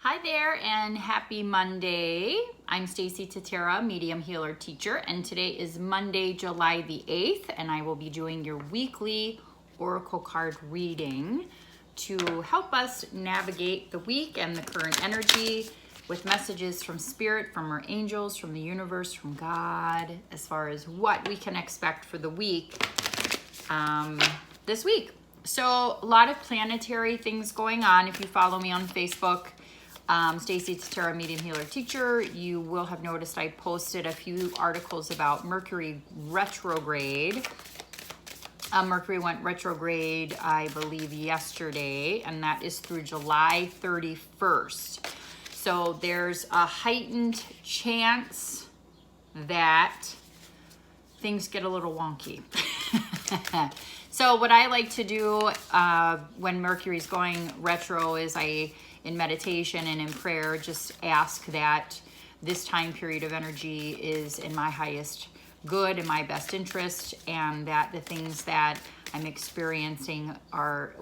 Hi there and happy Monday. I'm Stacie Tatera, Medium Healer Teacher, and today is Monday, July the 8th, and I will be doing your weekly Oracle card reading to help us navigate the week and the current energy with messages from Spirit, from our angels, from the universe, from God, as far as what we can expect for the week this week. So a lot of planetary things going on. If you follow me on Facebook, Stacie Tatera-Medium Healer Teacher, you will have noticed I posted a few articles about Mercury retrograde. Mercury went retrograde, I believe, yesterday, and that is through July 31st. So there's a heightened chance that things get a little wonky. So what I like to do when Mercury's going retro is in meditation and in prayer, just ask that this time period of energy is in my highest good and my best interest, and that the things that I'm experiencing are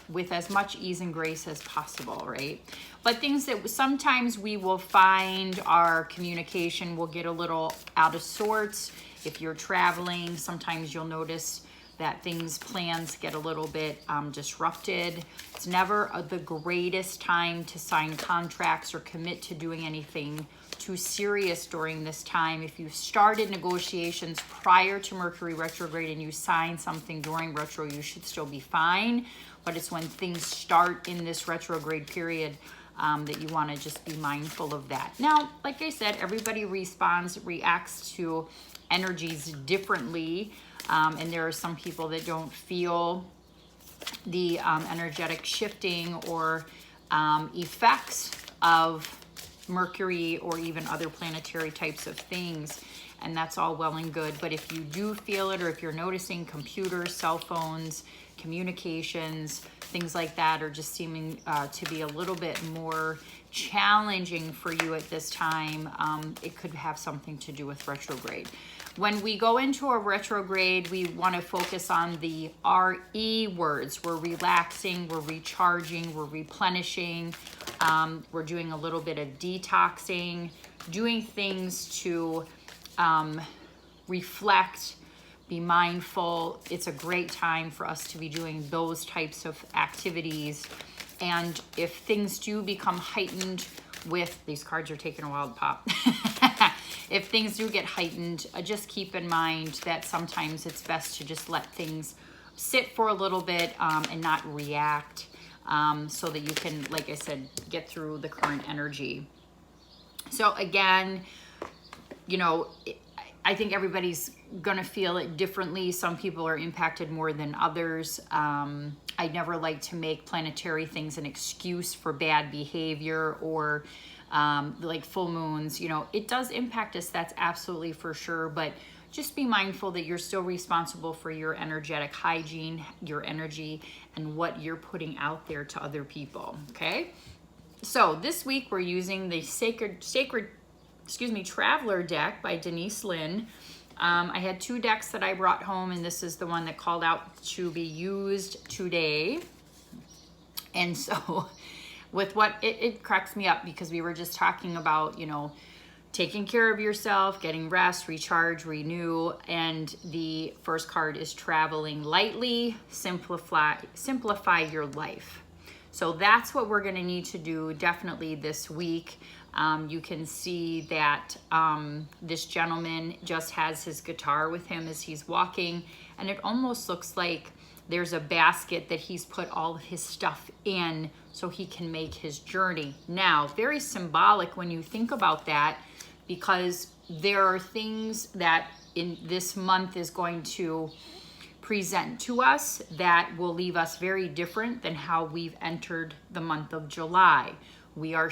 with as much ease and grace as possible, right? But things that sometimes we will find our communication will get a little out of sorts. If you're traveling, sometimes you'll notice that plans get a little bit disrupted. It's never the greatest time to sign contracts or commit to doing anything too serious during this time. If you started negotiations prior to Mercury retrograde and you sign something during retro, you should still be fine. But it's when things start in this retrograde period that you want to just be mindful of that. Now, like I said, everybody reacts to energies differently. And there are some people that don't feel the energetic shifting or effects of Mercury or even other planetary types of things. And that's all well and good. But if you do feel it, or if you're noticing computers, cell phones, communications, things like that are just seeming to be a little bit more challenging for you at this time, it could have something to do with retrograde. When we go into a retrograde, we want to focus on the RE words. We're relaxing, we're recharging, we're replenishing, we're doing a little bit of detoxing, doing things to reflect, be mindful. It's a great time for us to be doing those types of activities. And if things do become heightened with, these cards are taking a while to pop. If things do get heightened, just keep in mind that sometimes it's best to just let things sit for a little bit and not react, so that you can, like I said, get through the current energy. So again, I think everybody's gonna feel it differently. Some people are impacted more than others. I never like to make planetary things an excuse for bad behavior or like full moons. It does impact us, that's absolutely for sure, but just be mindful that you're still responsible for your energetic hygiene, your energy, and what you're putting out there to other people, okay? So this week we're using the Sacred Traveler deck by Denise Linn. I had two decks that I brought home, and this is the one that called out to be used today. And so with what it cracks me up, because we were just talking about, taking care of yourself, getting rest, recharge, renew, and the first card is traveling lightly, simplify your life. So that's what we're going to need to do definitely this week. You can see that this gentleman just has his guitar with him as he's walking, and it almost looks like there's a basket that he's put all of his stuff in so he can make his journey. Now, very symbolic when you think about that, because there are things that in this month is going to present to us that will leave us very different than how we've entered the month of July. We are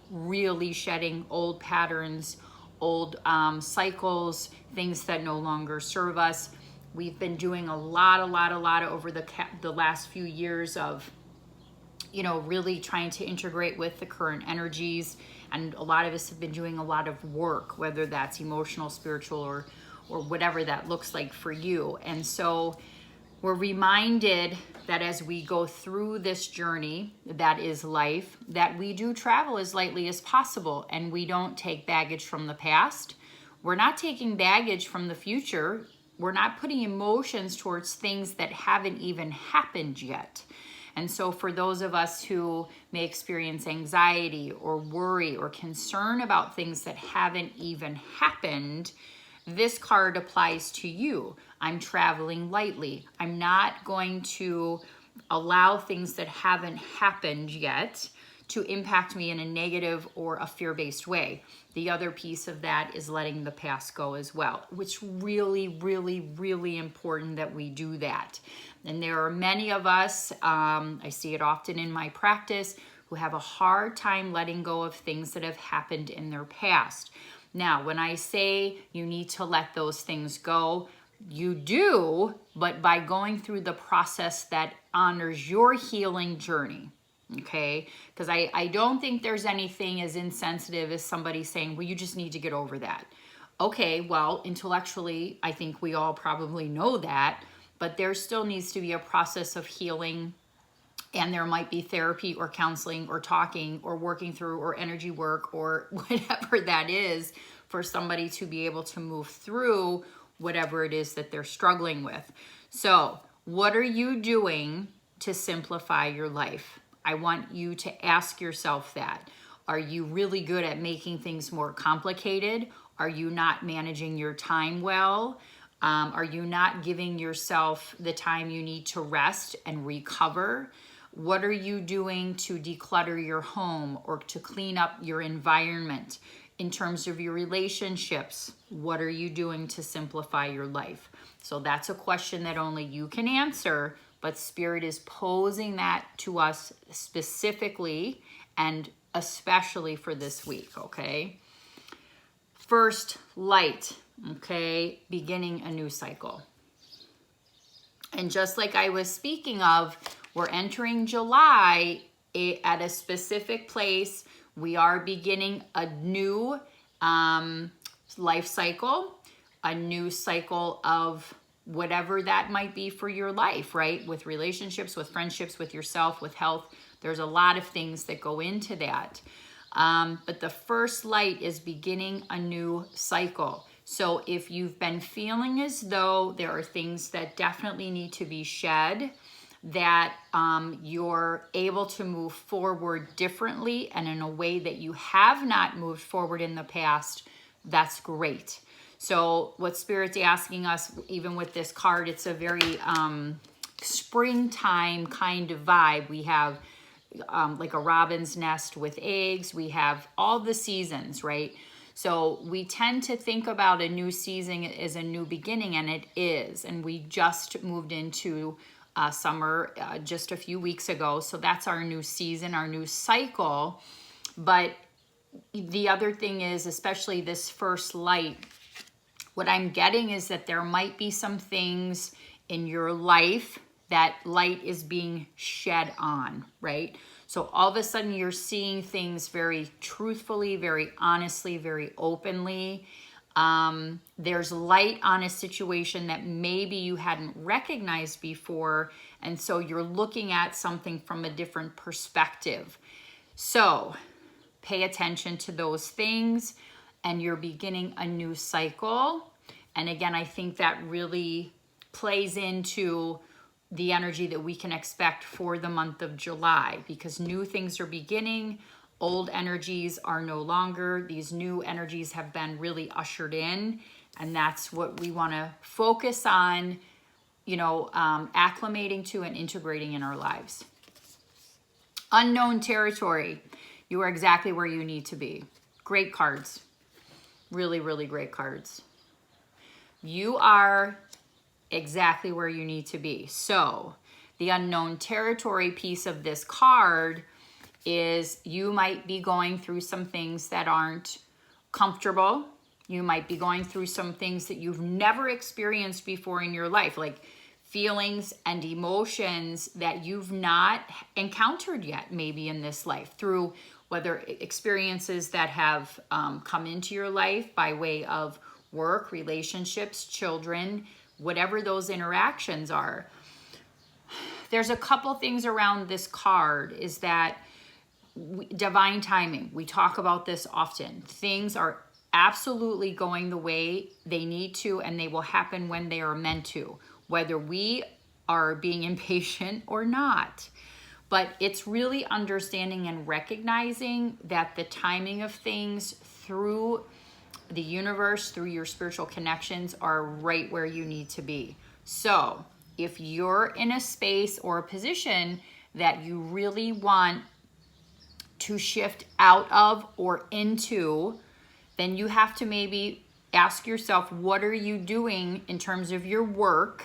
really shedding old patterns, old cycles, things that no longer serve us. We've been doing a lot over the last few years of, really trying to integrate with the current energies. And a lot of us have been doing a lot of work, whether that's emotional, spiritual, or whatever that looks like for you. And so we're reminded that as we go through this journey that is life, that we do travel as lightly as possible and we don't take baggage from the past. We're not taking baggage from the future. We're not putting emotions towards things that haven't even happened yet. And so for those of us who may experience anxiety or worry or concern about things that haven't even happened, this card applies to you. I'm traveling lightly. I'm not going to allow things that haven't happened yet to impact me in a negative or a fear-based way. The other piece of that is letting the past go as well, which really, really, really important that we do that. And there are many of us, I see it often in my practice, who have a hard time letting go of things that have happened in their past. Now, when I say you need to let those things go, you do, but by going through the process that honors your healing journey. Okay, because I don't think there's anything as insensitive as somebody saying, well, you just need to get over that. Okay, well, intellectually, I think we all probably know that, but there still needs to be a process of healing, and there might be therapy or counseling or talking or working through or energy work or whatever that is for somebody to be able to move through whatever it is that they're struggling with. So, what are you doing to simplify your life? I want you to ask yourself that. Are you really good at making things more complicated? Are you not managing your time well? Are you not giving yourself the time you need to rest and recover? What are you doing to declutter your home or to clean up your environment? In terms of your relationships, what are you doing to simplify your life? So that's a question that only you can answer, but Spirit is posing that to us specifically and especially for this week, okay? First, light, okay? Beginning a new cycle. And just like I was speaking of, we're entering July at a specific place. We are beginning a new life cycle, a new cycle of whatever that might be for your life, right? With relationships, with friendships, with yourself, with health. There's a lot of things that go into that. But the first light is beginning a new cycle. So if you've been feeling as though there are things that definitely need to be shed, that you're able to move forward differently and in a way that you have not moved forward in the past, that's great. So what Spirit's asking us, even with this card, it's a very springtime kind of vibe. We have like a robin's nest with eggs. We have all the seasons, right? So we tend to think about a new season as a new beginning, and it is. And we just moved into summer just a few weeks ago. So that's our new season, our new cycle. But the other thing is, especially this first light, what I'm getting is that there might be some things in your life that light is being shed on, right? So all of a sudden you're seeing things very truthfully, very honestly, very openly. There's light on a situation that maybe you hadn't recognized before, and so you're looking at something from a different perspective. So pay attention to those things, and you're beginning a new cycle. And again, I think that really plays into the energy that we can expect for the month of July, because new things are beginning. Old energies are no longer. These new energies have been really ushered in, and that's what we want to focus on, acclimating to and integrating in our lives. Unknown territory. You are exactly where you need to be. Great cards. Really, really great cards. You are exactly where you need to be. So the unknown territory piece of this card is you might be going through some things that aren't comfortable. You might be going through some things that you've never experienced before in your life, like feelings and emotions that you've not encountered yet, maybe in this life, through whether experiences that have come into your life by way of work, relationships, children, whatever those interactions are. there's a couple things around this card is that divine timing. We talk about this often. Things are absolutely going the way they need to, and they will happen when they are meant to, whether we are being impatient or not. But it's really understanding and recognizing that the timing of things through the universe, through your spiritual connections, are right where you need to be. So if you're in a space or a position that you really want to shift out of or into, then you have to maybe ask yourself, what are you doing in terms of your work,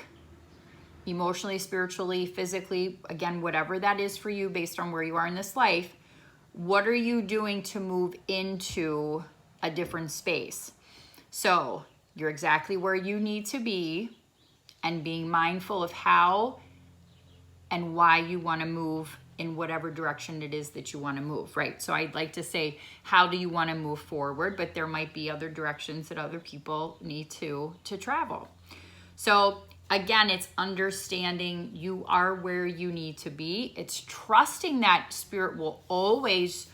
emotionally, spiritually, physically, again, whatever that is for you based on where you are in this life. What are you doing to move into a different space? So you're exactly where you need to be, and being mindful of how and why you want to move in whatever direction it is that you want to move, right? So I'd like to say, how do you want to move forward? But there might be other directions that other people need to travel. So again, it's understanding you are where you need to be. It's trusting that spirit will always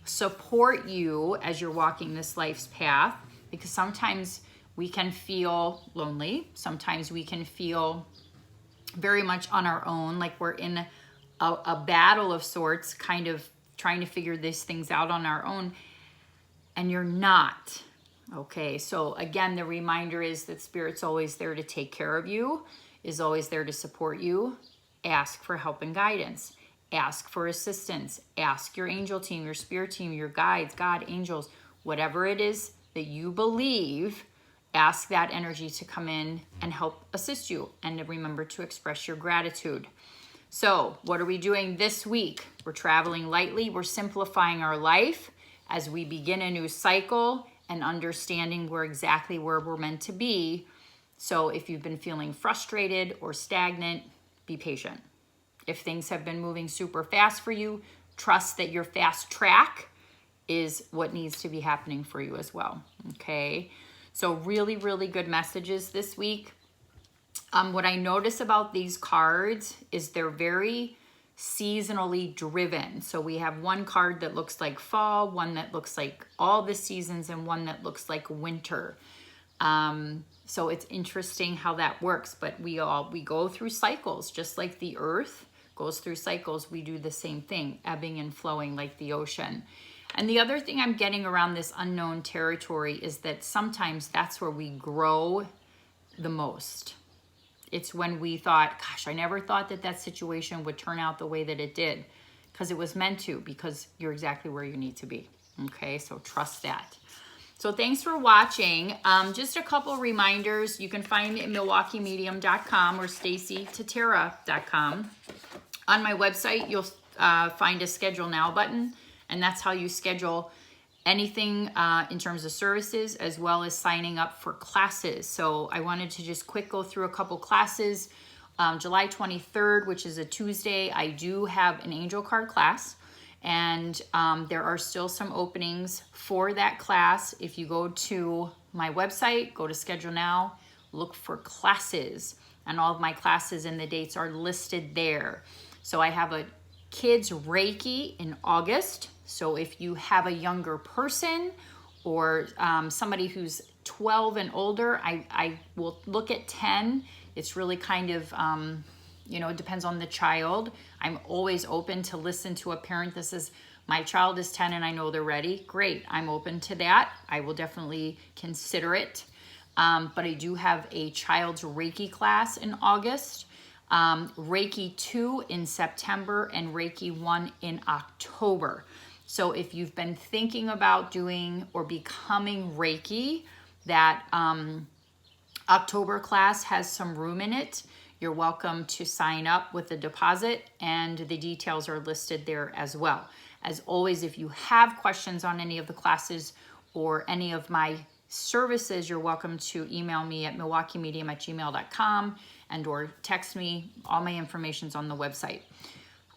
support you as you're walking this life's path, because sometimes we can feel lonely. Sometimes we can feel very much on our own, like we're in a battle of sorts, kind of trying to figure these things out on our own, and you're not. Okay, so again, the reminder is that Spirit's always there to take care of you, is always there to support you. Ask for help and guidance. Ask for assistance. Ask your angel team, your spirit team, your guides, God, angels, whatever it is that you believe, ask that energy to come in and help assist you. And to remember to express your gratitude. So what are we doing this week? We're traveling lightly. We're simplifying our life as we begin a new cycle and understanding we're exactly where we're meant to be. So if you've been feeling frustrated or stagnant, be patient. If things have been moving super fast for you, trust that your fast track is what needs to be happening for you as well. Okay, so really, really good messages this week. What I notice about these cards is they're very seasonally driven. So we have one card that looks like fall, one that looks like all the seasons, and one that looks like winter. So it's interesting how that works, but we go through cycles, just like the earth goes through cycles. We do the same thing, ebbing and flowing like the ocean. And the other thing I'm getting around this unknown territory is that sometimes that's where we grow the most. It's when we thought, gosh, I never thought that situation would turn out the way that it did, because it was meant to, because you're exactly where you need to be. Okay, so trust that. So thanks for watching. Just a couple reminders. You can find me at MilwaukeeMedium.com or StacieTatera.com. On my website, you'll find a Schedule Now button, and that's how you schedule anything in terms of services, as well as signing up for classes. So I wanted to just quick go through a couple classes. July 23rd, which is a Tuesday, I do have an angel card class, and there are still some openings for that class. If you go to my website, go to Schedule Now, look for classes, and all of my classes and the dates are listed there. So I have a kids Reiki in August. So if you have a younger person or somebody who's 12 and older, I will look at 10. It's really kind of, it depends on the child. I'm always open to listen to a parent that says, my child is 10 and I know they're ready. Great, I'm open to that. I will definitely consider it. But I do have a child's Reiki class in August. Reiki 2 in September, and Reiki 1 in October. So if you've been thinking about doing or becoming Reiki, that October class has some room in it. You're welcome to sign up with a deposit, and the details are listed there as well. As always, if you have questions on any of the classes or any of my services, you're welcome to email me at MilwaukeeMedium@gmail.com and or text me. All my information's on the website.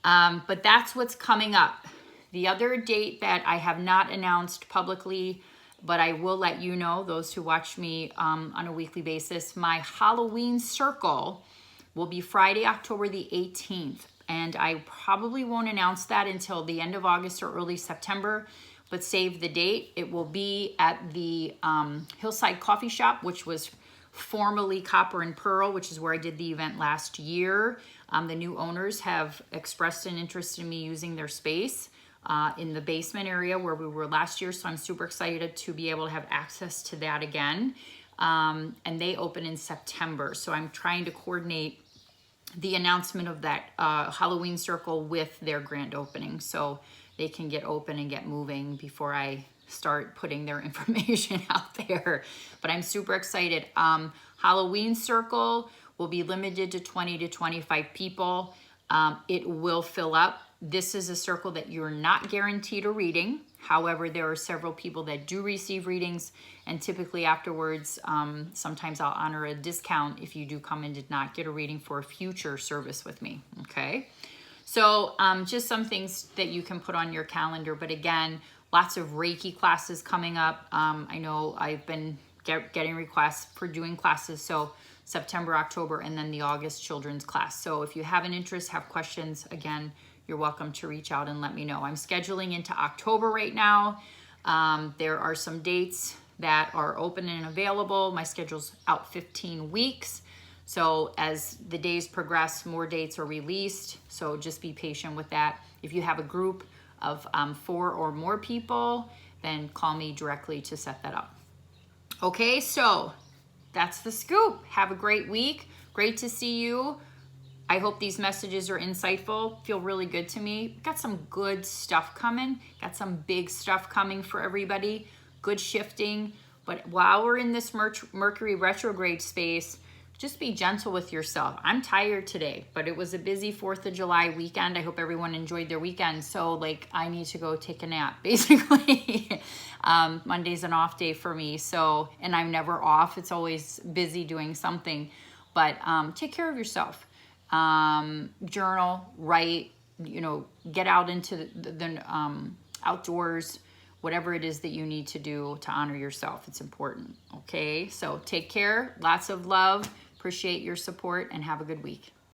But that's what's coming up. The other date that I have not announced publicly, but I will let you know, those who watch me on a weekly basis, my Halloween circle will be Friday, October the 18th. And I probably won't announce that until the end of August or early September, but save the date. It will be at the Hillside Coffee Shop, which was formerly Copper and Pearl, which is where I did the event last year. The new owners have expressed an interest in me using their space in the basement area where we were last year. So I'm super excited to be able to have access to that again. And they open in September. So I'm trying to coordinate the announcement of that Halloween circle with their grand opening so they can get open and get moving before I start putting their information out there. But I'm super excited. Halloween circle will be limited to 20 to 25 people. It will fill up. This is a circle that you're not guaranteed a reading. However, there are several people that do receive readings, and typically afterwards, sometimes I'll honor a discount if you do come and did not get a reading for a future service with me, okay? So just some things that you can put on your calendar, but again, lots of Reiki classes coming up. I know I've been getting requests for doing classes, so September, October, and then the August children's class. So if you have an interest, have questions, again, you're welcome to reach out and let me know. I'm scheduling into October right now. There are some dates that are open and available. My schedule's out 15 weeks. So as the days progress, more dates are released. So just be patient with that. If you have a group of 4 or more people, then call me directly to set that up. Okay, so that's the scoop. Have a great week. Great to see you. I hope these messages are insightful, feel really good to me. Got some good stuff coming, got some big stuff coming for everybody, good shifting. But while we're in this Mercury retrograde space, just be gentle with yourself. I'm tired today, but it was a busy 4th of July weekend. I hope everyone enjoyed their weekend. So like I need to go take a nap, basically. Monday's an off day for me. So, and I'm never off. It's always busy doing something, but take care of yourself. Journal, write, get out into the outdoors, whatever it is that you need to do to honor yourself. It's important. Okay. So take care. Lots of love. Appreciate your support and have a good week.